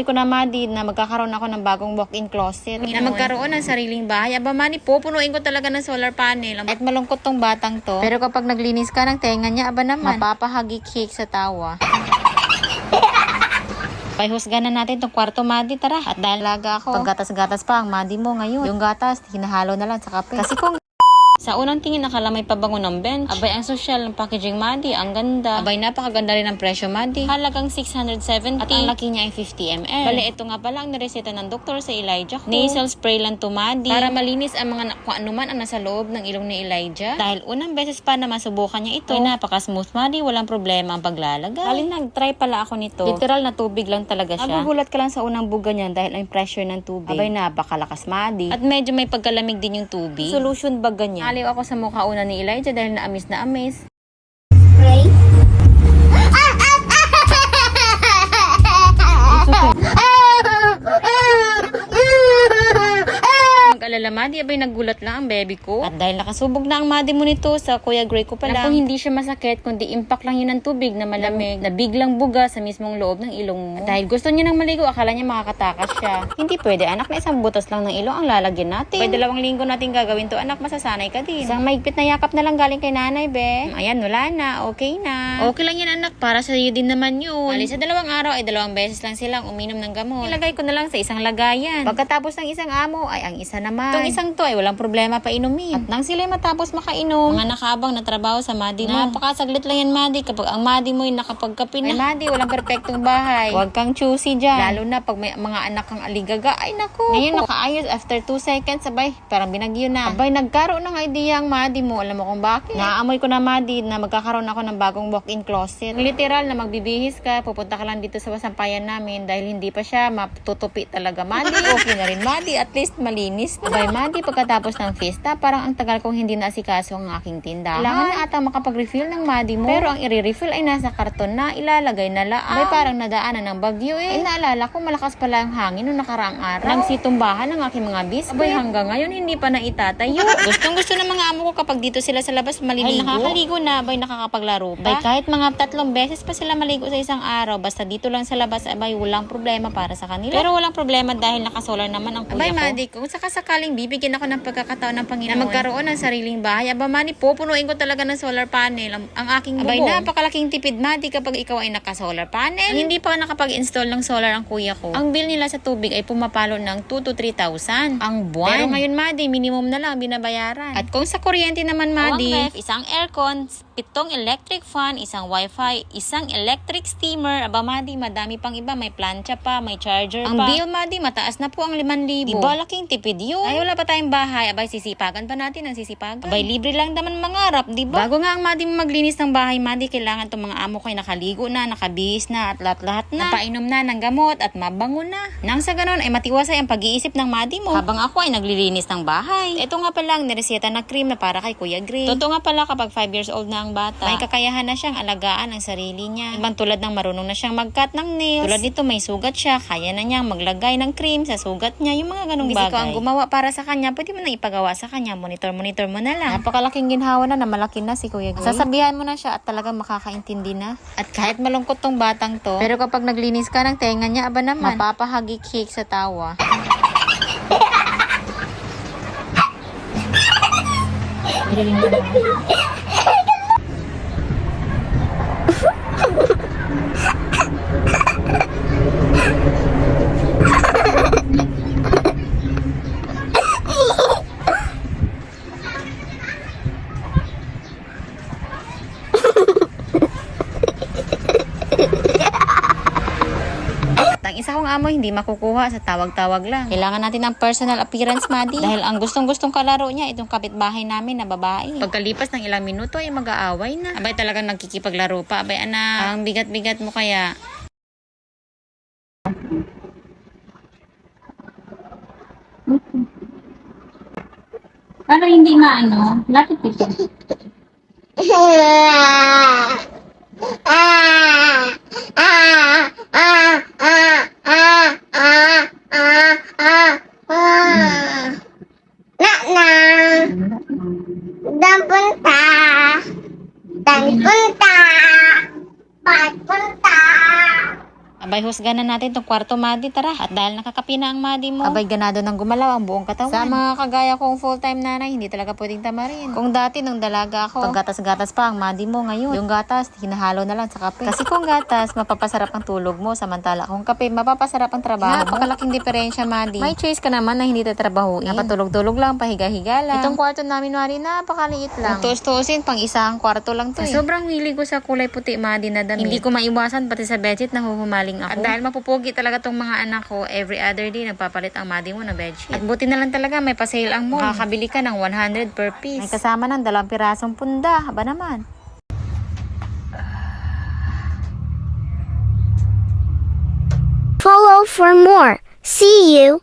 Naamoy ko na Madi na magkakaroon ako ng bagong walk-in closet. Na magkaroon ng sariling bahay. Aba Madi, pupunuin ko talaga ng solar panel. At malungkot tong batang to. Pero kapag naglinis ka ng tenga niya, aba naman, mapapahagik-hik sa tawa. Pahusgahan na natin tong kwarto, Madi, tara. At dahil laga ako, paggatas-gatas pa ang Madi mo ngayon. Yung gatas, hinahalo na lang sa kape. Kasi kung sa unang tingin, nakala may pabango ng bench. Abay, ang social ng packaging, Madi. Ang ganda. Abay, napakaganda rin ang presyo, Madi. Halagang 670. At ang laki niya ay 50 ml. Bale, ito nga pala ang nireseta ng doktor sa Elijah ko. Nasal spray lang to, Madi. Para malinis ang mga kung ano man ang nasa loob ng ilong ni Elijah. Dahil unang beses pa na masubukan niya ito, ay napaka-smooth, Madi. Walang problema ang paglalagay. Bali, nag-try pala ako nito. Literal na tubig lang talaga siya. Nagugulat ka lang sa unang buga niyan dahil ang pressure ng tubig. Abay, napakalakas, Madi. At medyo may pagkalamig din yung tubig. Solution bag ganyan. Aliw ako sa mukha una ni Elijah dahil na-amis na amis. Spray? Mag-alala, Madi, abay nagulat lang ang baby ko. At dahil nakasubog na ang Madi mo nito sa Kuya Gray ko pala, kung hindi siya masakit, kundi impact lang yun ng tubig na malamig, na biglang buga sa mismong loob ng ilong mo. At dahil gusto niya nang maligo, akala niya makakatakas siya. Hindi pwede, anak, na isang butas lang ng ilong ang lalagyan natin. Pwede 2 linggo natin gagawin to, anak, masasanay ka din. Isang maigpit na yakap na lang galing kay nanay, be. Ayan, wala na, okay na. Okay lang yan, anak, para sa iyo din naman yun. Bali, sa 2 araw ay 2 beses lang silang uminom ng gamot. Ilagay ko na lang sa isang lagayan. Pagkatapos ng isang amo, ay ang isa naman. Itong isang to ay walang problema pa inumin. At nang sila matapos makainom, mga nakaabang na trabaho sa Madi mo. Napakasaglit lang yan, Madi. Kapag ang Madi mo ay nakapagkape na. Ay, Madi, walang perpektong bahay. Huwag kang choosy dyan. Lalo na pag may mga anak kang aligaga. Ay, naku. Ngayon, nakaayos after 2 seconds. Abay, parang binagyo na. Abay, nagkaroon ng idea ang Madi mo. Alam mo kung bakit? Naamoy ko na, Madi, na magkakaroon ako ng bagong walk-in closet. Literal na magbibihis ka, pupunta ka lang dito sa sampayan namin dahil hindi pa siya matutupi talaga, Madi. Okay na rin, Madi. At least malinis na. Abay, Madi, pagkatapos ng fiesta, parang ang tagal kong hindi naasikaso ang aking tindahan. Kailangan na ata makapag-refill ng Madi mo. Pero ang i-refill ay nasa karton na, ilalagay na lang. Abay, parang nadaanan ng bagyo eh. Ay, naalala ko, malakas pala ang hangin noong nakaraang araw. Nagsitumbahan ng aking mga biscuit. Abay, hanggang ngayon, hindi pa naitatayo. Gustong gusto ng mga amo ko kapag dito sila sa labas maliligo. Ay, nakakaligo na, abay, nakakapaglaro pa. Abay, kahit mga 3 beses pa sila maligo sa isang araw, basta dito lang sa labas, abay, walang problema para sa kanila. Pero walang problema dahil nakasolar naman ang kuya ko. Abay, Madi, kung sakasakaling bibigyan ako ng pagkakataon ng Panginoon na magkaroon ng sariling bahay, aba, Madi, pupunuin ko talaga ng solar panel ang aking bubong. Abay, napakalaking tipid, Madi, kapag ikaw ay naka-solar panel. Ang hindi pa nakapag-install ng solar ang kuya ko, ang bill nila sa tubig ay pumapalo ng 2,000 to 3,000 ang buwan. Pero ngayon, Madi, minimum na lang binabayaran. At kung sa kuryente naman, Madi, ref, isang aircon, 7 electric fan, isang wifi, isang electric steamer, aba, Madi, madami pang iba, may plancha pa, may charger ang pa. Ang bill, Madi, mataas na po ang 5,000. Diba, laking tipid yun? Ay, wala pa tayong bahay, abay, sisipagan pa natin ang sisipagan. Abay, libre lang naman mangarap, diba? Bago nga ang Madi maglinis ng bahay, Madi, kailangan itong mga amo ko ay nakaligo na, nakabihis na, at lahat-lahat na. Napainom na ng gamot at mabango na. Nang sa ganun ay matiwasay ang pag-iisip ng Madi mo habang ako ay naglilinis ng bahay. Ito nga pala ang nireseta na cream na para kay Kuya Gray. Totoo nga pala kapag 5 years old na ang bata, may kakayahan na siyang alagaan ang sarili niya. Ibang tulad ng marunong na siyang mag-cut ng nails. Tulad nito may sugat siya, kaya na niyang maglagay ng cream sa sugat niya, yung mga ganung bagay. Ko ang gumawa para sa kanya, pwede mo na ipagawa sa kanya. Monitor mo na lang. Napakalaking ginhawa na malaki na si Kuya Gray. Sasabihan mo na siya at talagang makakaintindi na. At kahit malungkot tong batang to, pero kapag naglinis ka ng tenga niya, aba naman, mapapahagik-hik sa tawa. Ang isa kong amo hindi makukuha sa tawag-tawag lang. Kailangan natin ng personal appearance, Madi. Dahil ang gustong-gustong kalaro niya, itong kapitbahay namin na babae. Pagkalipas ng ilang minuto ay mag-aaway na. Abay, talagang nagkikipaglaro pa. Abay, anak, ang bigat-bigat mo kaya. Para hindi maano, lapit dito. Abay, husgahan na natin tong kwarto, Madi, tara. At dahil nakakapi na ang Madi mo, abay, ganado ng gumalaw ang buong katawan. Sa mga kagaya kong full-time nanay, hindi talaga pwedeng tamarin. Kung dati nung dalaga ako, pag gatas-gatas pa ang Madi mo ngayon, yung gatas, hinahalo na lang sa kape. Kasi kung gatas, mapapasarap ang tulog mo, samantala kung kape, mapapasarap ang trabaho. Napakalaking diferensya, Madi. May choice ka naman na hindi tatrabahuin. Napatulog-tulog lang, pahiga-higa lang. Itong kwarto namin, Madi, napakaliit lang. Kung tuos-tuusin, pang isang kwarto lang to. Sobrang hilig ko sa kulay puti, Madi, na damit. Hindi ko maiwasan, pati sa bedsheet, nahuhumaling ako. At dahil mapupugi talaga tong mga anak ko, every other day, nagpapalit ang Madi mo na bedsheet. At buti na lang talaga, may pa-sale ang mall. Makakabili ka ng 100 per piece. May kasama ng 2 pirasong punda. Aba naman. Follow for more. See you.